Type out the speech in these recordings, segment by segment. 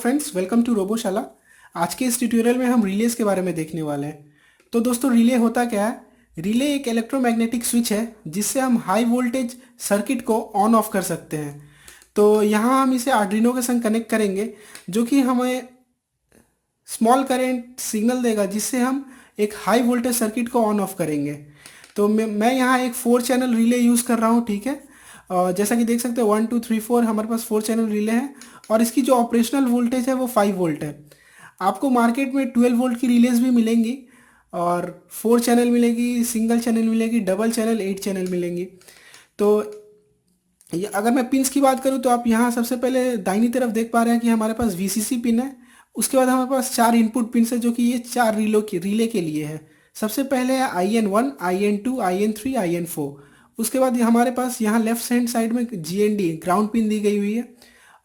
Friends, welcome to रोबोशाला। आज के इस ट्यूटोरियल में हम रिलेज के बारे में देखने वाले हैं। तो दोस्तों, रिले होता क्या है? रिले एक इलेक्ट्रोमैग्नेटिक स्विच है जिससे हम हाई वोल्टेज सर्किट को ऑन ऑफ कर सकते हैं। तो यहाँ हम इसे आर्डिनो के संग कनेक्ट करेंगे, जो कि हमें स्मॉल करंट सिग्नल देगा जिससे हम एक हाई वोल्टेज सर्किट को ऑन ऑफ करेंगे। तो मैं यहाँ एक 4 चैनल रिले यूज़ कर रहा हूँ, ठीक है। जैसा कि देख सकते हैं 1 2 3 4 हमारे पास 4 चैनल रिले हैं और इसकी जो ऑपरेशनल वोल्टेज है वो 5 वोल्ट है। आपको मार्केट में 12 वोल्ट की रिलेज भी मिलेंगी और 4 चैनल मिलेगी, सिंगल चैनल मिलेगी, डबल चैनल, 8 चैनल मिलेंगी। तो अगर मैं पिंस की बात करूँ तो आप यहाँ सबसे पहले दाहिनी तरफ देख पा रहे हैं कि हमारे पास VCC पिन है। उसके बाद हमारे पास 4 इनपुट पिन है, जो कि ये 4 रिले के लिए है। सबसे पहले है IN1, IN2, IN3, IN4। उसके बाद हमारे पास यहाँ लेफ्ट हैंड साइड में GND ग्राउंड पिन दी गई हुई है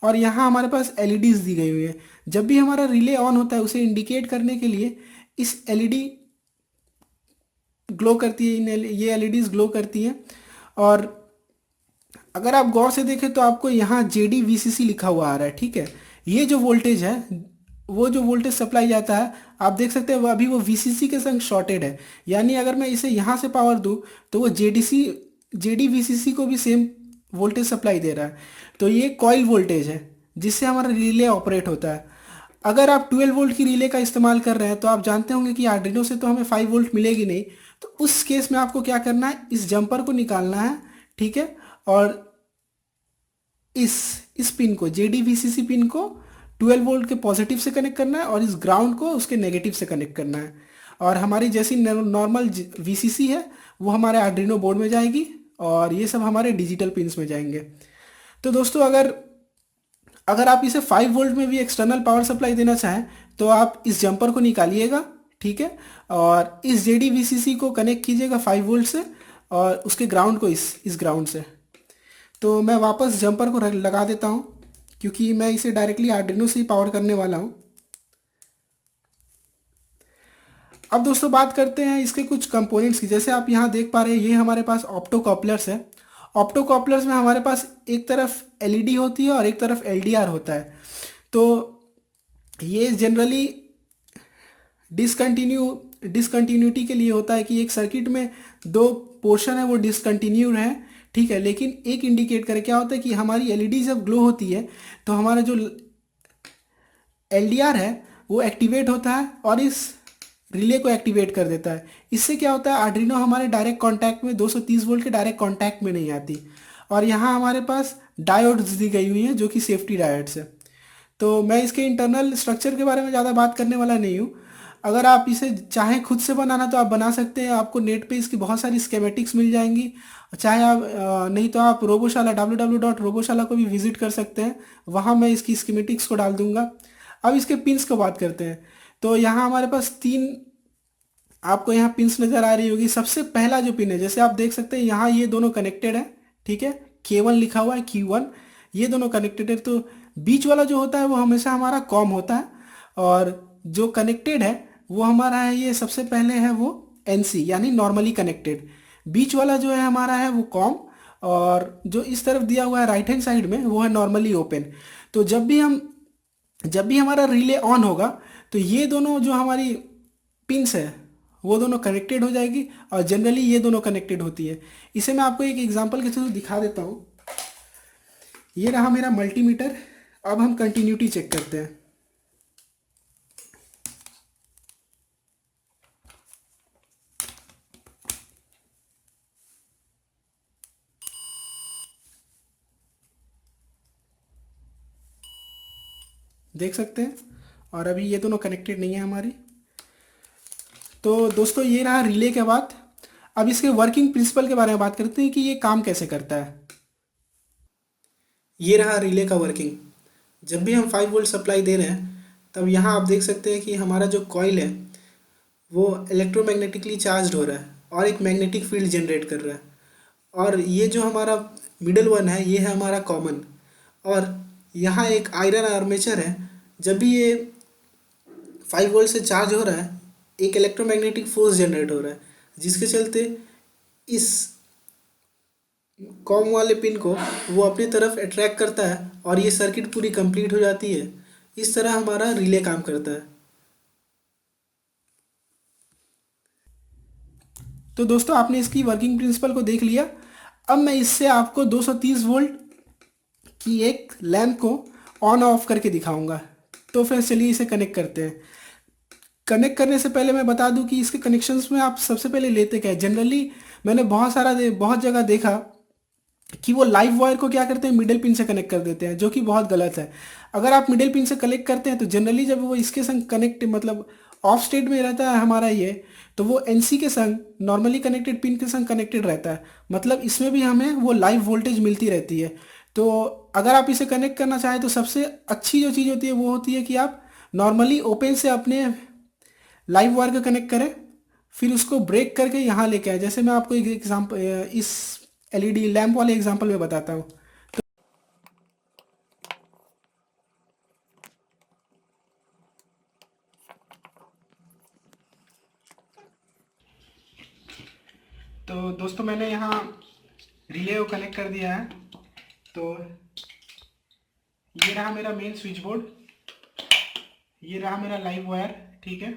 और यहाँ हमारे पास LEDs दी गई हुई है। जब भी हमारा रिले ऑन होता है उसे इंडिकेट करने के लिए इस LED ग्लो करती है, ये LEDs ग्लो करती हैं। और अगर आप गौर से देखें तो आपको यहाँ JD-VCC लिखा हुआ आ रहा है, ठीक है। ये जो वोल्टेज है, वो जो वोल्टेज सप्लाई जाता है, आप देख सकते हैं वो अभी वो VCC के संग शॉर्टेड है। यानी अगर मैं इसे यहाँ से पावर दूँ तो वो JD-VCC को भी सेम वोल्टेज सप्लाई दे रहा है। तो ये कॉइल वोल्टेज है जिससे हमारा रिले ऑपरेट होता है। अगर आप 12 वोल्ट की रिले का इस्तेमाल कर रहे हैं तो आप जानते होंगे कि आर्डिनो से तो हमें 5 वोल्ट मिलेगी नहीं। तो उस केस में आपको क्या करना है, इस जंपर को निकालना है, ठीक है। और इस पिन को, JD-VCC पिन को 12 वोल्ट के पॉजिटिव से कनेक्ट करना है और इस ग्राउंड को उसके नेगेटिव से कनेक्ट करना है। और हमारी जैसी नॉर्मल VCC है वो हमारे आर्डिनो बोर्ड में जाएगी और ये सब हमारे डिजिटल पिन्स में जाएंगे। तो दोस्तों, अगर अगर आप इसे 5 वोल्ट में भी एक्सटर्नल पावर सप्लाई देना चाहें तो आप इस जंपर को निकालिएगा, ठीक है। और इस JD-VCC को कनेक्ट कीजिएगा 5 वोल्ट से और उसके ग्राउंड को इस ग्राउंड से। तो मैं वापस जंपर को लगा देता हूँ क्योंकि मैं इसे डायरेक्टली आर्डिनो से ही पावर करने वाला हूँ। अब दोस्तों, बात करते हैं इसके कुछ कंपोनेंट्स की। जैसे आप यहाँ देख पा रहे हैं, ये हमारे पास ऑप्टो कॉपलर्स है। ऑप्टो कॉपलर्स में हमारे पास एक तरफ LED होती है और एक तरफ LDR होता है। तो ये जनरली डिसकंटिन्यूटी के लिए होता है कि एक सर्किट में दो पोर्शन है वो डिसकंटिन्यू है, ठीक है। लेकिन एक इंडिकेट करे क्या होता है कि हमारी LED जब ग्लो होती है तो हमारा जो LDR है वो एक्टिवेट होता है और इस रिले को एक्टिवेट कर देता है। इससे क्या होता है, आर्डिनो हमारे डायरेक्ट कांटेक्ट में 230 वोल्ट के डायरेक्ट कांटेक्ट में नहीं आती। और यहाँ हमारे पास डायोड्स दी गई हुई हैं जो कि सेफ्टी डायोड्स है। तो मैं इसके इंटरनल स्ट्रक्चर के बारे में ज़्यादा बात करने वाला नहीं हूँ। अगर आप इसे चाहें खुद से बनाना तो आप बना सकते हैं। आपको नेट पे इसकी बहुत सारी स्केमेटिक्स मिल जाएंगी। चाहे आप नहीं तो आप रोबोशाला www.roboशाला को भी विजिट कर सकते हैं, वहाँ मैं इसकी स्कीमेटिक्स को डाल दूंगा। अब इसके पिंस को बात करते हैं। तो यहाँ हमारे पास 3 आपको यहाँ पिंस नज़र आ रही होगी। सबसे पहला जो पिन है, जैसे आप देख सकते हैं यहाँ ये दोनों कनेक्टेड है, ठीक है। K1 लिखा हुआ है, Q1, ये दोनों कनेक्टेड है। तो बीच वाला जो होता है वो हमेशा हमारा कॉम होता है और जो कनेक्टेड है वो हमारा है, ये सबसे पहले है वो NC यानी नॉर्मली कनेक्टेड। बीच वाला जो है हमारा है वो कॉम और जो इस तरफ दिया हुआ है राइट हैंड साइड में वो है नॉर्मली ओपन। तो जब भी हमारा रिले ऑन होगा तो ये दोनों जो हमारी पिंस है वो दोनों कनेक्टेड हो जाएगी और जनरली ये दोनों कनेक्टेड होती है। इसे मैं आपको एक एग्जांपल के थ्रू दिखा देता हूँ। ये रहा मेरा मल्टीमीटर। अब हम कंटिन्यूटी चेक करते हैं। देख सकते हैं, और अभी ये दोनों कनेक्टेड नहीं है हमारी। तो दोस्तों, ये रहा रिले के बाद। अब इसके वर्किंग प्रिंसिपल के बारे में बात करते हैं कि ये काम कैसे करता है। ये रहा रिले का वर्किंग। जब भी हम 5 वोल्ट सप्लाई दे रहे हैं तब यहाँ आप देख सकते हैं कि हमारा जो कॉइल है वो इलेक्ट्रोमैग्नेटिकली चार्ज हो रहा है और एक मैग्नेटिक फील्ड जनरेट कर रहा है। और ये जो हमारा मिडल वन है ये है हमारा कॉमन। और यहाँ एक आयरन आर्मेचर है। जब भी ये 5 वोल्ट से चार्ज हो रहा है एक इलेक्ट्रोमैग्नेटिक फोर्स जनरेट हो रहा है, जिसके चलते इस कॉम वाले पिन को वो अपनी तरफ अट्रैक्ट करता है और ये सर्किट पूरी कंप्लीट हो जाती है। इस तरह हमारा रिले काम करता है। तो दोस्तों आपने इसकी वर्किंग प्रिंसिपल को देख लिया। अब मैं इससे आपको 230 वोल्ट की एक लैंप को ऑन ऑफ करके दिखाऊंगा। तो फिर चलिए इसे कनेक्ट करते हैं। कनेक्ट करने से पहले मैं बता दूं कि इसके कनेक्शंस में आप सबसे पहले लेते क्या है। जनरली मैंने बहुत जगह देखा कि वो लाइव वायर को क्या करते हैं, मिडिल पिन से कनेक्ट कर देते हैं, जो कि बहुत गलत है। अगर आप मिडिल पिन से कनेक्ट करते हैं तो जनरली जब वो इसके संग कनेक्ट मतलब ऑफ स्टेट में रहता है हमारा ये, तो वो एनसी के संग नॉर्मली कनेक्टेड पिन के संग कनेक्टेड रहता है। मतलब इसमें भी हमें वो लाइव वोल्टेज मिलती रहती है। तो अगर आप इसे कनेक्ट करना चाहें तो सबसे अच्छी जो चीज़ होती है वो होती है कि आप नॉर्मली ओपन से अपने लाइव वायर को कनेक्ट करें, फिर उसको ब्रेक करके यहाँ लेके आए। जैसे मैं आपको एक एग्जाम्पल इस एलईडी लैंप वाले एग्जांपल में बताता हूँ। तो दोस्तों मैंने यहाँ रिले को कनेक्ट कर दिया है। तो ये रहा मेरा मेन स्विच बोर्ड, ये रहा मेरा लाइव वायर, ठीक है।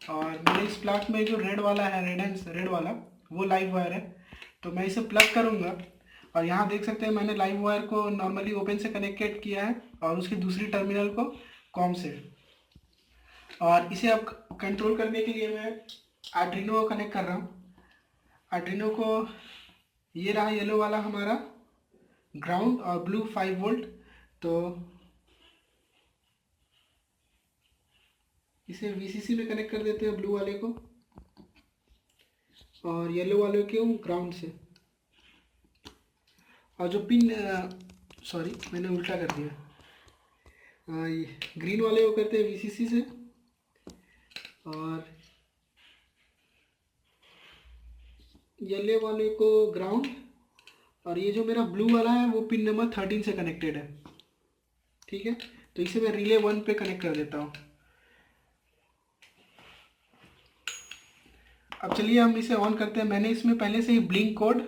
और मेरे इस प्लग में जो रेड वाला है, रेड वाला वो लाइव वायर है। तो मैं इसे प्लग करूँगा और यहाँ देख सकते हैं मैंने लाइव वायर को नॉर्मली ओपन से कनेक्टेड किया है और उसकी दूसरी टर्मिनल को कॉम से। और इसे अब कंट्रोल करने के लिए मैं आर्डिनो को कनेक्ट कर रहा हूँ। आर्डिनो को, ये रहा येलो वाला हमारा ग्राउंड और ब्लू 5 वोल्ट। तो इसे वीसीसी में कनेक्ट कर देते हैं, ब्लू वाले को, और येलो वाले को ग्राउंड से। और जो पिन सॉरी मैंने उल्टा कर दिया, ग्रीन वाले को करते हैं वीसीसी से और येलो वाले को ग्राउंड। और ये जो मेरा ब्लू वाला है वो पिन नंबर 13 से कनेक्टेड है, ठीक है। तो इसे मैं रिले 1 पे कनेक्ट कर देता हूँ। अब चलिए हम इसे ऑन करते हैं। मैंने इसमें पहले से ही ब्लिंक कोड,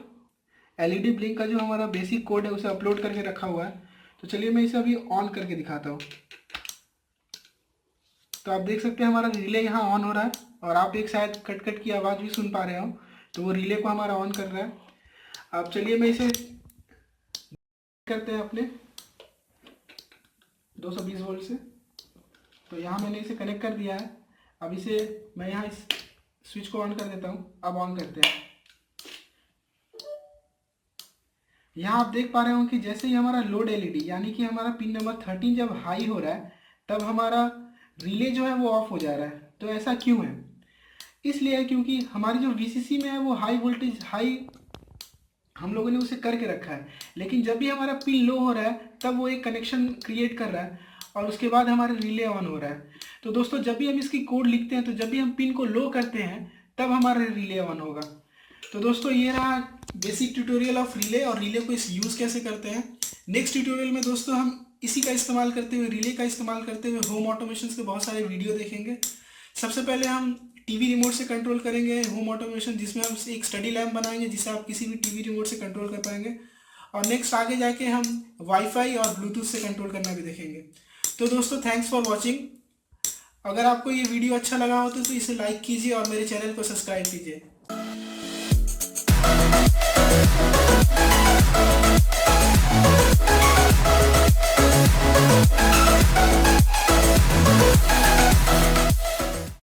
एलईडी ब्लिंक का जो हमारा बेसिक कोड है उसे अपलोड करके रखा हुआ है। तो चलिए मैं इसे अभी ऑन करके दिखाता हूँ। तो आप देख सकते हैं हमारा रिले यहाँ ऑन हो रहा है और आप एक शायद कट कट की आवाज़ भी सुन पा रहे हो। तो वो रिले को हमारा ऑन कर रहा है। अब चलिए मैं इसे करते हैं अपने 220 वोल्ट से। तो यहाँ मैंने इसे कनेक्ट कर दिया है। अब इसे मैं यहाँ इस स्विच को ऑन कर देता हूँ। अब ऑन करते हैं। यहाँ आप देख पा रहे हो कि जैसे ही हमारा लोड एलईडी यानी कि हमारा पिन नंबर 13 जब हाई हो रहा है तब हमारा रिले जो है वो ऑफ हो जा रहा है। तो ऐसा क्यों है? इसलिए क्योंकि हमारी जो वीसीसी में है वो हाई वोल्टेज हाई हम लोगों ने उसे करके रखा है, लेकिन जब भी हमारा पिन लो हो रहा है तब वो एक कनेक्शन क्रिएट कर रहा है और उसके बाद हमारा रिले ऑन हो रहा है। तो दोस्तों जब भी हम इसकी कोड लिखते हैं तो जब भी हम पिन को लो करते हैं तब हमारा रिले ऑन होगा। तो दोस्तों ये रहा बेसिक ट्यूटोरियल ऑफ रिले और रिले को इस यूज़ कैसे करते हैं। नेक्स्ट ट्यूटोरियल में दोस्तों हम इसी का इस्तेमाल करते हुए, रिले का इस्तेमाल करते हुए होम ऑटोमेशन के बहुत सारे वीडियो देखेंगे। सबसे पहले हम टीवी रिमोट से कंट्रोल करेंगे होम ऑटोमेशन, जिसमें हम एक स्टडी लैम्प बनाएंगे जिसे आप किसी भी टीवी रिमोट से कंट्रोल कर पाएंगे। और नेक्स्ट आगे जाके हम वाईफाई और ब्लूटूथ से कंट्रोल करना भी देखेंगे। तो दोस्तों थैंक्स फॉर वॉचिंग। अगर आपको ये वीडियो अच्छा लगा हो तो इसे लाइक कीजिए और मेरे चैनल को सब्सक्राइब कीजिए।